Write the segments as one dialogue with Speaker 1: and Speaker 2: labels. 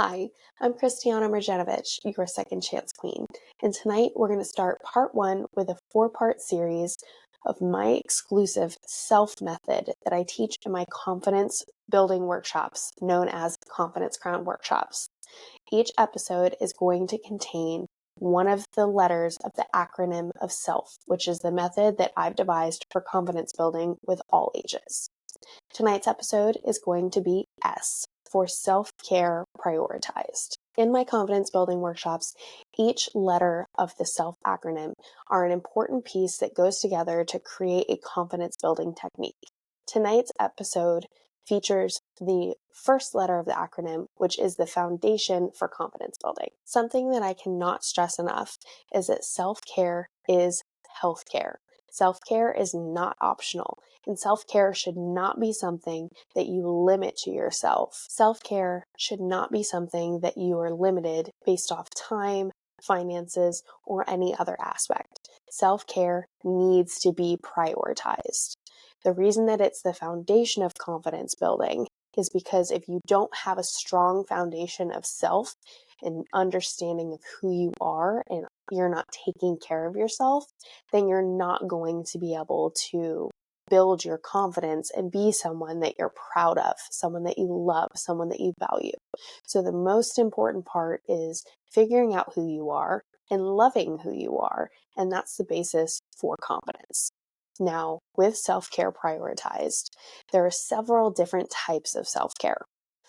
Speaker 1: Hi, I'm Kristianna Mrjenovich, your second chance queen, and tonight we're going to start part 1 with a 4-part series of my exclusive S.E.L.F method that I teach in my confidence building workshops known as Confidence Crown Workshops. Each episode is going to contain one of the letters of the acronym of S.E.L.F, which is the method that I've devised for confidence building with all ages. Tonight's episode is going to be S for self-care prioritized. In my confidence building workshops, each letter of the S.E.L.F acronym are an important piece that goes together to create a confidence building technique. Tonight's episode features the first letter of the acronym, which is the foundation for confidence building. Something that I cannot stress enough is that self-care is healthcare. Self-care is not optional, and self-care should not be something that you limit to yourself. Self-care should not be something that you are limited based off time, finances, or any other aspect. Self-care needs to be prioritized. The reason that it's the foundation of confidence building is because if you don't have a strong foundation of self and understanding of who you are and you're not taking care of yourself, then you're not going to be able to build your confidence and be someone that you're proud of, someone that you love, someone that you value. So the most important part is figuring out who you are and loving who you are, and that's the basis for confidence. Now, with self-care prioritized, there are several different types of self-care.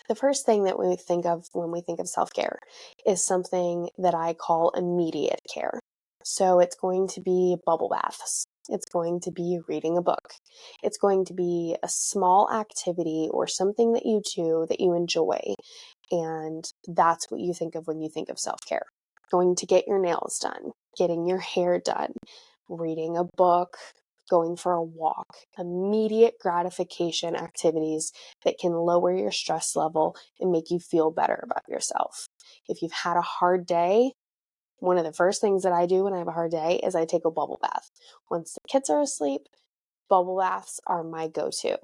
Speaker 1: The first thing that we think of when we think of self-care is something that I call immediate care. So it's going to be bubble baths. It's going to be reading a book. It's going to be a small activity or something that you do that you enjoy. And that's what you think of when you think of self-care. Going to get your nails done, getting your hair done, reading a book, going for a walk, immediate gratification activities that can lower your stress level and make you feel better about yourself. If you've had a hard day, one of the first things that I do when I have a hard day is I take a bubble bath. Once the kids are asleep, bubble baths are my go-to.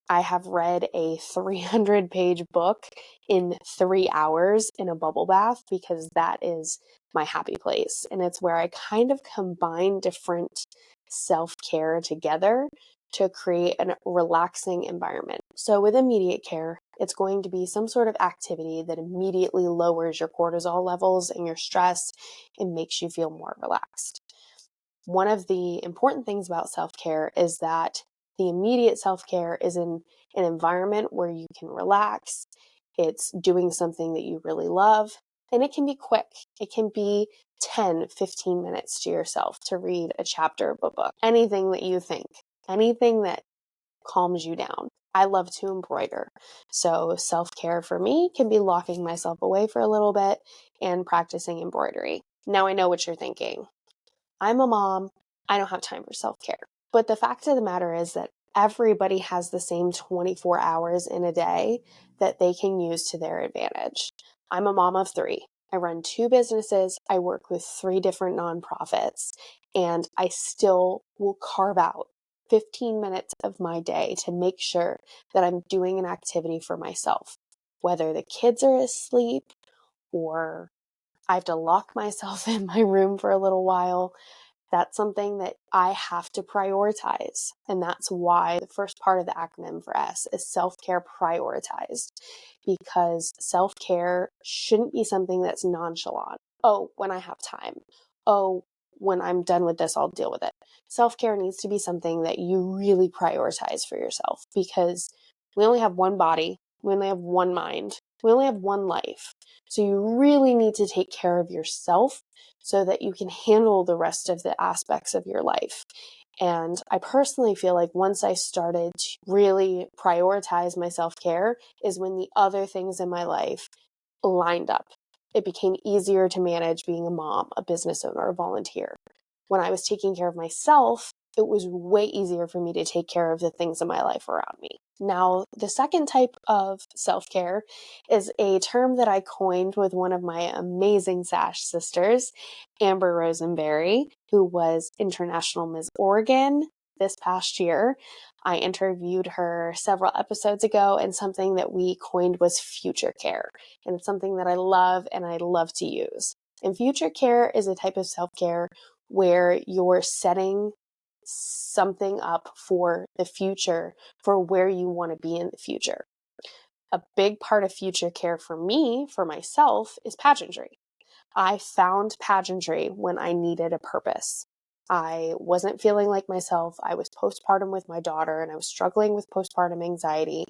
Speaker 1: I have read a 300-page book in 3 hours in a bubble bath because that is my happy place. And it's where I kind of combine different self-care together to create a relaxing environment. So with immediate care, it's going to be some sort of activity that immediately lowers your cortisol levels and your stress and makes you feel more relaxed. One of the important things about self-care is that the immediate self-care is in an environment where you can relax. It's doing something that you really love, and it can be quick. It can be 10, 15 minutes to yourself to read a chapter of a book. Anything that you think, anything that calms you down. I love to embroider. So self-care for me can be locking myself away for a little bit and practicing embroidery. Now I know what you're thinking. I'm a mom. I don't have time for self-care. But the fact of the matter is that everybody has the same 24 hours in a day that they can use to their advantage. I'm a mom of 3. I run 2 businesses. I work with 3 different nonprofits, and I still will carve out 15 minutes of my day to make sure that I'm doing an activity for myself, whether the kids are asleep or I have to lock myself in my room for a little while. That's something that I have to prioritize. And that's why the first part of the acronym for S is self-care prioritized, because self-care shouldn't be something that's nonchalant. Oh, when I have time. Oh, when I'm done with this, I'll deal with it. Self-care needs to be something that you really prioritize for yourself, because we only have one body. We only have one mind. We only have one life. So you really need to take care of yourself so that you can handle the rest of the aspects of your life. And I personally feel like once I started to really prioritize my self-care is when the other things in my life lined up. It became easier to manage being a mom, a business owner, a volunteer. When I was taking care of myself, it was way easier for me to take care of the things in my life around me. Now, the second type of self-care is a term that I coined with one of my amazing Sash sisters, Amber Rosenberry, who was International Miss Oregon, this past year. I interviewed her several episodes ago, and something that we coined was future care. And it's something that I love and I love to use. And future care is a type of self-care where you're setting something up for the future, for where you want to be in the future. A big part of future care for me, for myself, is pageantry. I found pageantry when I needed a purpose. I wasn't feeling like myself. I was postpartum with my daughter and I was struggling with postpartum anxiety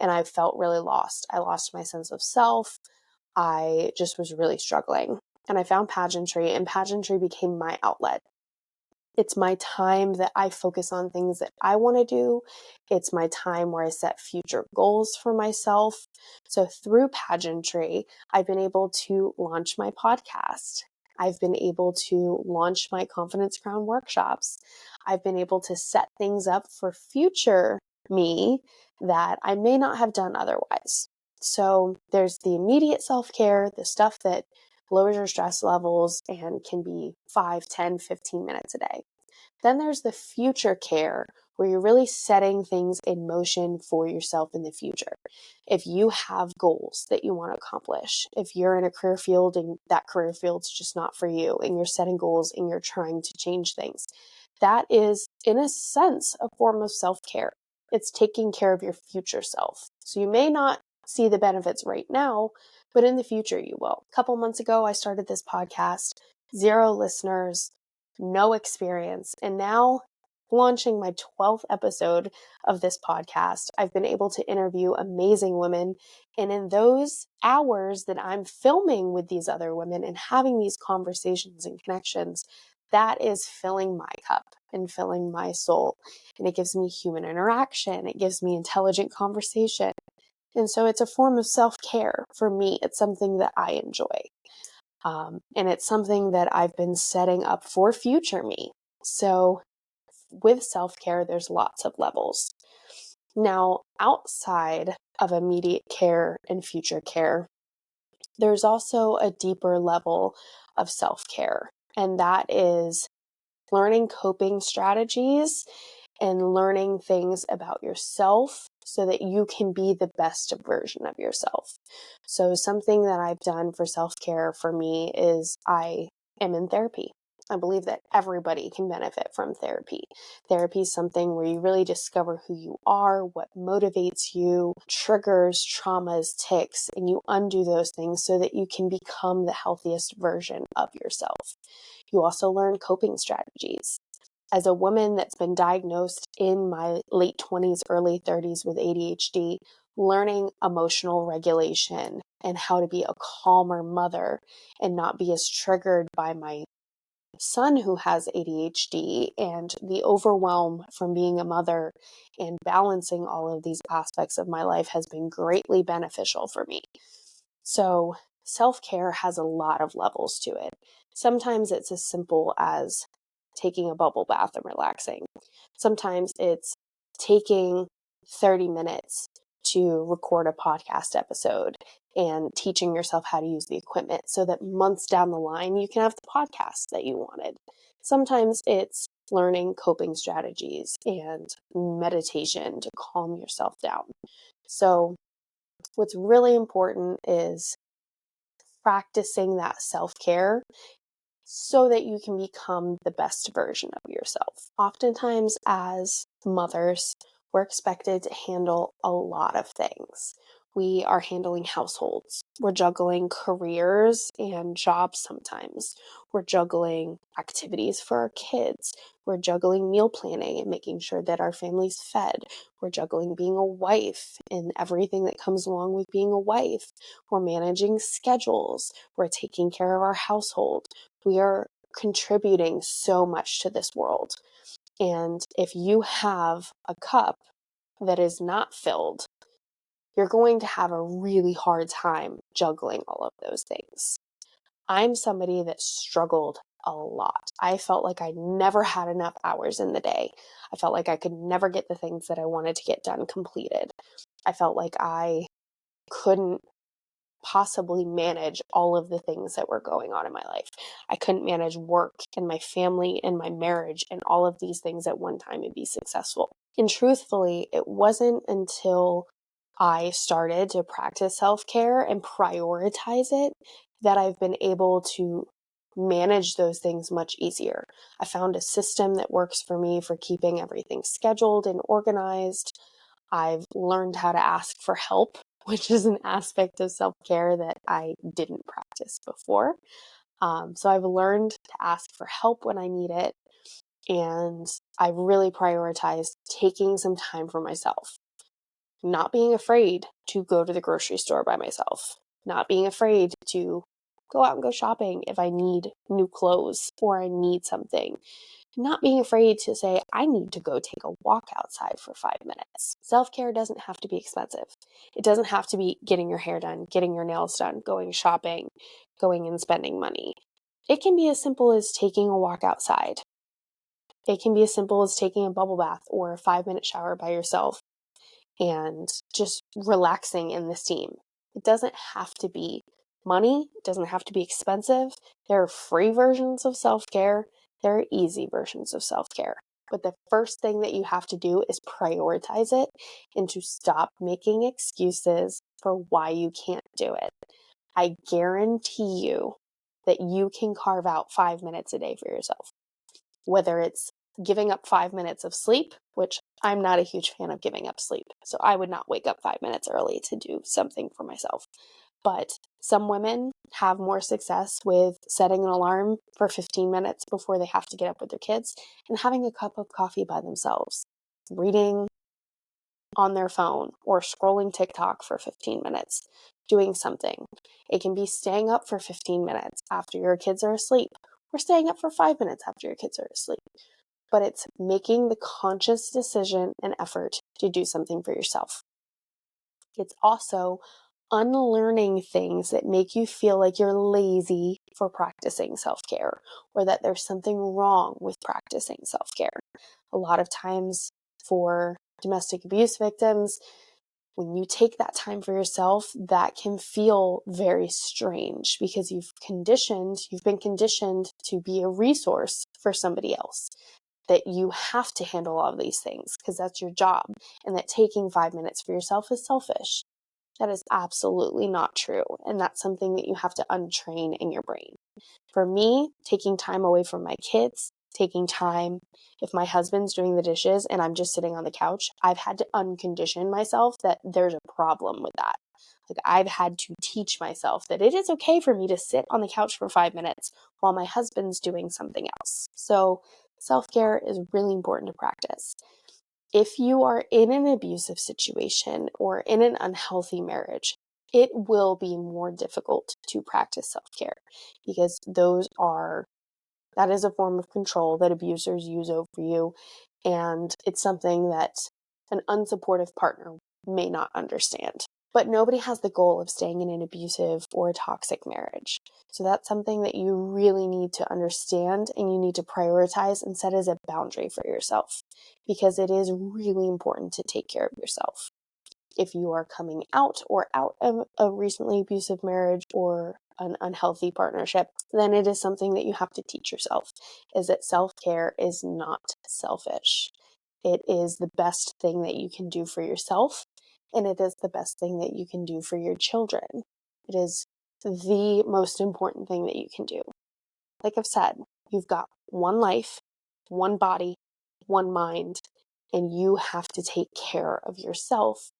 Speaker 1: and I felt really lost. I lost my sense of self. I just was really struggling. And I found pageantry, and pageantry became my outlet. It's my time that I focus on things that I want to do. It's my time where I set future goals for myself. So through pageantry, I've been able to launch my podcast. I've been able to launch my Confidence Crown workshops. I've been able to set things up for future me that I may not have done otherwise. So there's the immediate self-care, the stuff that lowers your stress levels and can be 5, 10, 15 minutes a day. Then there's the future care where you're really setting things in motion for yourself in the future. If you have goals that you want to accomplish, if you're in a career field and that career field's just not for you and you're setting goals and you're trying to change things, that is, in a sense, a form of self-care. It's taking care of your future self. So you may not see the benefits right now, but in the future you will. A couple months ago, I started this podcast, 0 listeners, no experience. And now, launching my 12th episode of this podcast, I've been able to interview amazing women. And in those hours that I'm filming with these other women and having these conversations and connections, that is filling my cup and filling my soul. And it gives me human interaction. It gives me intelligent conversation. And so it's a form of self-care for me. It's something that I enjoy. And it's something that I've been setting up for future me. So with self-care, there's lots of levels. Now, outside of immediate care and future care, there's also a deeper level of self-care, and that is learning coping strategies and learning things about yourself so that you can be the best version of yourself. So something that I've done for self-care for me is I am in therapy. I believe that everybody can benefit from therapy. Therapy is something where you really discover who you are, what motivates you, triggers, traumas, tics, and you undo those things so that you can become the healthiest version of yourself. You also learn coping strategies. As a woman that's been diagnosed in my late 20s, early 30s with ADHD, learning emotional regulation and how to be a calmer mother and not be as triggered by my son who has ADHD and the overwhelm from being a mother and balancing all of these aspects of my life has been greatly beneficial for me. So self-care has a lot of levels to it. Sometimes it's as simple as taking a bubble bath and relaxing. Sometimes it's taking 30 minutes to record a podcast episode and teaching yourself how to use the equipment so that months down the line, you can have the podcast that you wanted. Sometimes it's learning coping strategies and meditation to calm yourself down. So what's really important is practicing that self-care so that you can become the best version of yourself. Oftentimes, as mothers, we're expected to handle a lot of things. We are handling households. We're juggling careers and jobs sometimes. We're juggling activities for our kids. We're juggling meal planning and making sure that our family's fed. We're juggling being a wife and everything that comes along with being a wife. We're managing schedules. We're taking care of our household. We are contributing so much to this world. And if you have a cup that is not filled, you're going to have a really hard time juggling all of those things. I'm somebody that struggled a lot. I felt like I never had enough hours in the day. I felt like I could never get the things that I wanted to get done completed. I felt like I couldn't possibly manage all of the things that were going on in my life. I couldn't manage work and my family and my marriage and all of these things at one time and be successful. And truthfully, it wasn't until I started to practice self-care and prioritize it that I've been able to manage those things much easier. I found a system that works for me for keeping everything scheduled and organized. I've learned how to ask for help, which is an aspect of self-care that I didn't practice before. So I've learned to ask for help when I need it. And I've really prioritized taking some time for myself, not being afraid to go to the grocery store by myself, not being afraid to go out and go shopping if I need new clothes or I need something, not being afraid to say, I need to go take a walk outside for 5 minutes. Self-care doesn't have to be expensive. It doesn't have to be getting your hair done, getting your nails done, going shopping, going and spending money. It can be as simple as taking a walk outside. It can be as simple as taking a bubble bath or a 5-minute shower by yourself and just relaxing in the steam. It doesn't have to be money. It doesn't have to be expensive. There are free versions of self-care. There are easy versions of self-care. But the first thing that you have to do is prioritize it and to stop making excuses for why you can't do it. I guarantee you that you can carve out 5 minutes a day for yourself. Whether it's giving up 5 minutes of sleep, which I'm not a huge fan of giving up sleep. So I would not wake up 5 minutes early to do something for myself. But some women have more success with setting an alarm for 15 minutes before they have to get up with their kids and having a cup of coffee by themselves, reading on their phone or scrolling TikTok for 15 minutes, doing something. It can be staying up for 15 minutes after your kids are asleep or staying up for 5 minutes after your kids are asleep. But it's making the conscious decision and effort to do something for yourself. It's also unlearning things that make you feel like you're lazy for practicing self-care or that there's something wrong with practicing self-care. A lot of times for domestic abuse victims, when you take that time for yourself, that can feel very strange because you've been conditioned to be a resource for somebody else, that you have to handle all of these things because that's your job, and that taking 5 minutes for yourself is selfish. That is absolutely not true, and that's something that you have to untrain in your brain. For me, taking time away from my kids, taking time if my husband's doing the dishes and I'm just sitting on the couch, I've had to uncondition myself that there's a problem with that. Like, I've had to teach myself that it is okay for me to sit on the couch for 5 minutes while my husband's doing something else. So self-care is really important to practice. If you are in an abusive situation or in an unhealthy marriage, it will be more difficult to practice self-care because that is a form of control that abusers use over you, and it's something that an unsupportive partner may not understand. But nobody has the goal of staying in an abusive or a toxic marriage. So that's something that you really need to understand and you need to prioritize and set as a boundary for yourself, because it is really important to take care of yourself. If you are coming out or out of a recently abusive marriage or an unhealthy partnership, then it is something that you have to teach yourself, is that self-care is not selfish. It is the best thing that you can do for yourself, and it is the best thing that you can do for your children. It is the most important thing that you can do. Like I've said, you've got one life, one body, one mind, and you have to take care of yourself.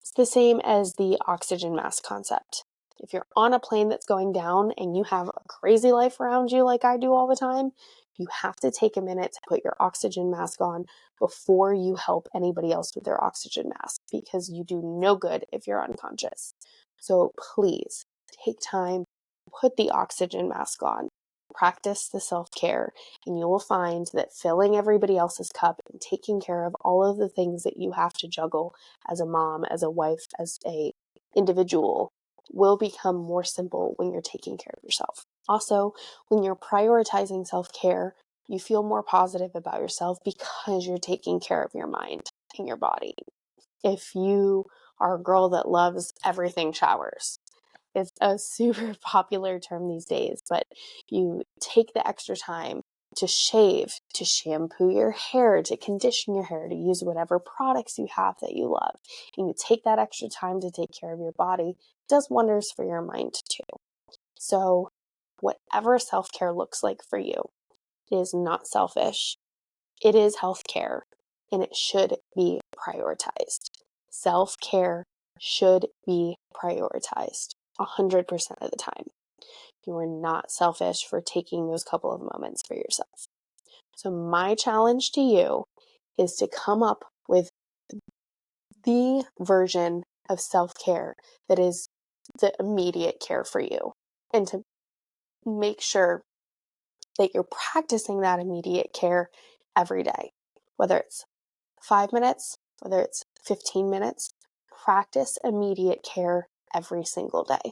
Speaker 1: It's the same as the oxygen mask concept. If you're on a plane that's going down and you have a crazy life around you like I do all the time, you have to take a minute to put your oxygen mask on before you help anybody else with their oxygen mask, because you do no good if you're unconscious. So please take time, put the oxygen mask on, practice the self-care, and you will find that filling everybody else's cup and taking care of all of the things that you have to juggle as a mom, as a wife, as a individual will become more simple when you're taking care of yourself. Also, when you're prioritizing self-care, you feel more positive about yourself because you're taking care of your mind and your body. If you are a girl that loves everything showers, It's a super popular term these days, but you take the extra time to shave, to shampoo your hair, to condition your hair, to use whatever products you have that you love. And you take that extra time to take care of your body. It does wonders for your mind too. So whatever self-care looks like for you, it is not selfish. It is healthcare, and it should be prioritized. Self-care should be prioritized 100% of the time. You are not selfish for taking those couple of moments for yourself. So my challenge to you is to come up with the version of self-care that is the immediate care for you, and to make sure that you're practicing that immediate care every day, whether it's 5 minutes, whether it's 15 minutes, practice immediate care every single day.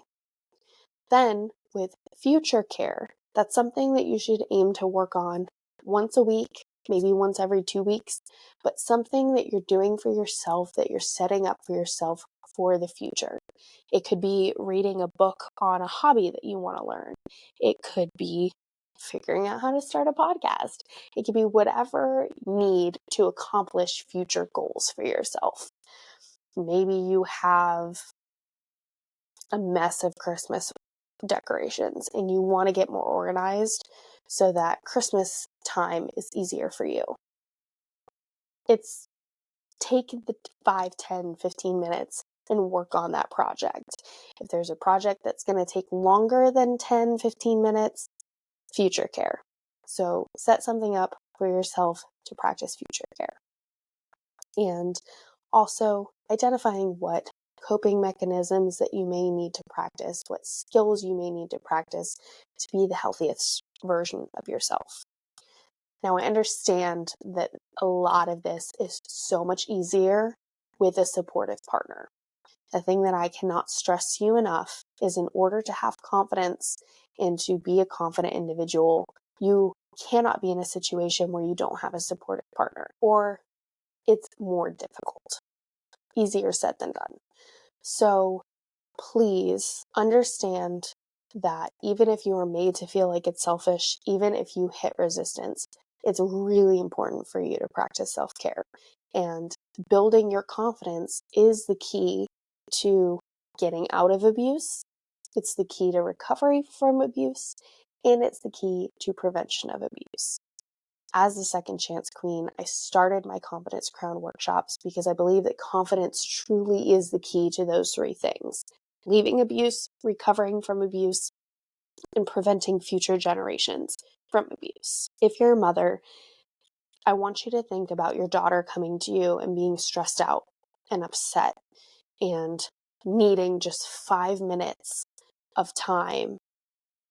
Speaker 1: Then with future care, that's something that you should aim to work on once a week, maybe once every 2 weeks, but something that you're doing for yourself, that you're setting up for yourself for the future. It could be reading a book on a hobby that you want to learn. It could be figuring out how to start a podcast. It could be whatever you need to accomplish future goals for yourself. Maybe you have a mess of Christmas decorations and you want to get more organized so that Christmas time is easier for you. It's take the 5, 10, 15 minutes and work on that project. If there's a project that's going to take longer than 10, 15 minutes, future care. So set something up for yourself to practice future care. And also identifying what coping mechanisms that you may need to practice, what skills you may need to practice to be the healthiest version of yourself. Now, I understand that a lot of this is so much easier with a supportive partner. The thing that I cannot stress to you enough is, in order to have confidence and to be a confident individual, you cannot be in a situation where you don't have a supportive partner, or it's more difficult. Easier said than done. So please understand that even if you are made to feel like it's selfish, even if you hit resistance, it's really important for you to practice self-care. And building your confidence is the key to getting out of abuse. It's the key to recovery from abuse, and it's the key to prevention of abuse. As the Second Chance Queen, I started my Confidence Crown workshops because I believe that confidence truly is the key to those 3 things: leaving abuse, recovering from abuse, and preventing future generations from abuse. If you're a mother, I want you to think about your daughter coming to you and being stressed out and upset and needing just 5 minutes of time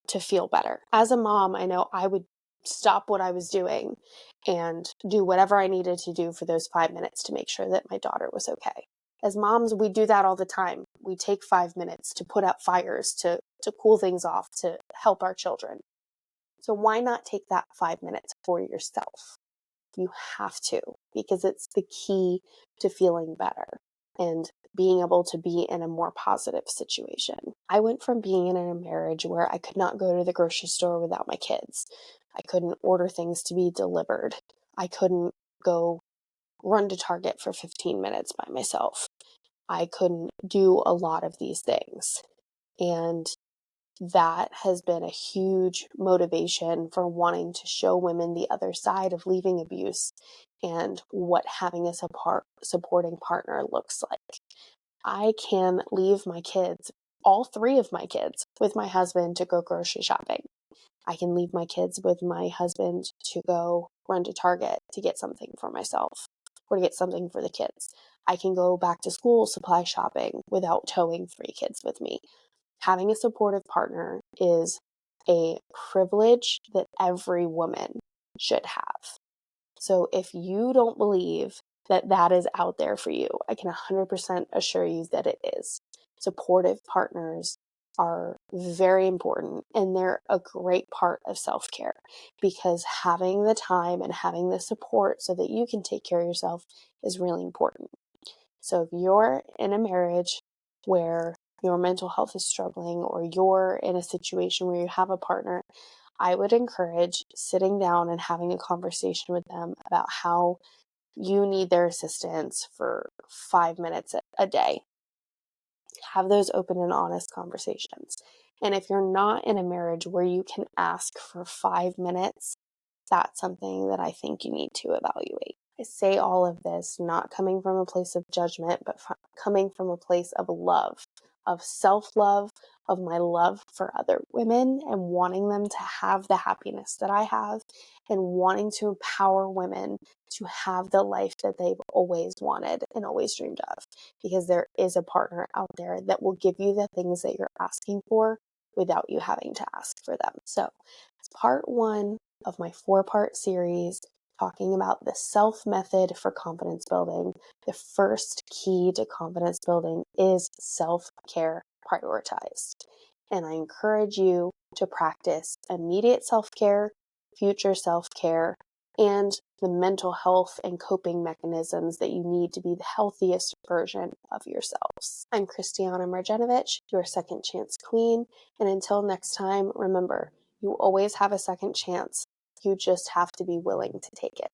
Speaker 1: to feel better. As a mom, I know I would stop what I was doing and do whatever I needed to do for those 5 minutes to make sure that my daughter was okay. As moms, we do that all the time. We take 5 minutes to put out fires, to cool things off, to help our children. So why not take that 5 minutes for yourself? You have to, because it's the key to feeling better and being able to be in a more positive situation. I went from being in a marriage where I could not go to the grocery store without my kids. I couldn't order things to be delivered. I couldn't go run to Target for 15 minutes by myself. I couldn't do a lot of these things. And that has been a huge motivation for wanting to show women the other side of leaving abuse and what having a supporting partner looks like. I can leave my kids, all 3 of my kids, with my husband to go grocery shopping. I can leave my kids with my husband to go run to Target to get something for myself or to get something for the kids. I can go back to school supply shopping without towing 3 kids with me. Having a supportive partner is a privilege that every woman should have. So if you don't believe that that is out there for you, I can 100% assure you that it is. Supportive partners are very important, and they're a great part of self-care, because having the time and having the support so that you can take care of yourself is really important. So if you're in a marriage where your mental health is struggling or you're in a situation where you have a partner, I would encourage sitting down and having a conversation with them about how you need their assistance for 5 minutes a day. Have those open and honest conversations. And if you're not in a marriage where you can ask for 5 minutes, that's something that I think you need to evaluate. I say all of this not coming from a place of judgment, but coming from a place of love, of self-love, of my love for other women and wanting them to have the happiness that I have and wanting to empower women to have the life that they've always wanted and always dreamed of. Because there is a partner out there that will give you the things that you're asking for without you having to ask for them. So it's part 1 of my 4-part series talking about the S.E.L.F method for confidence building. The first key to confidence building is self-care prioritized. And I encourage you to practice immediate self-care, future self-care, and the mental health and coping mechanisms that you need to be the healthiest version of yourselves. I'm Kristianna Mrjenovich, your second chance queen. And until next time, remember, you always have a second chance. You just have to be willing to take it.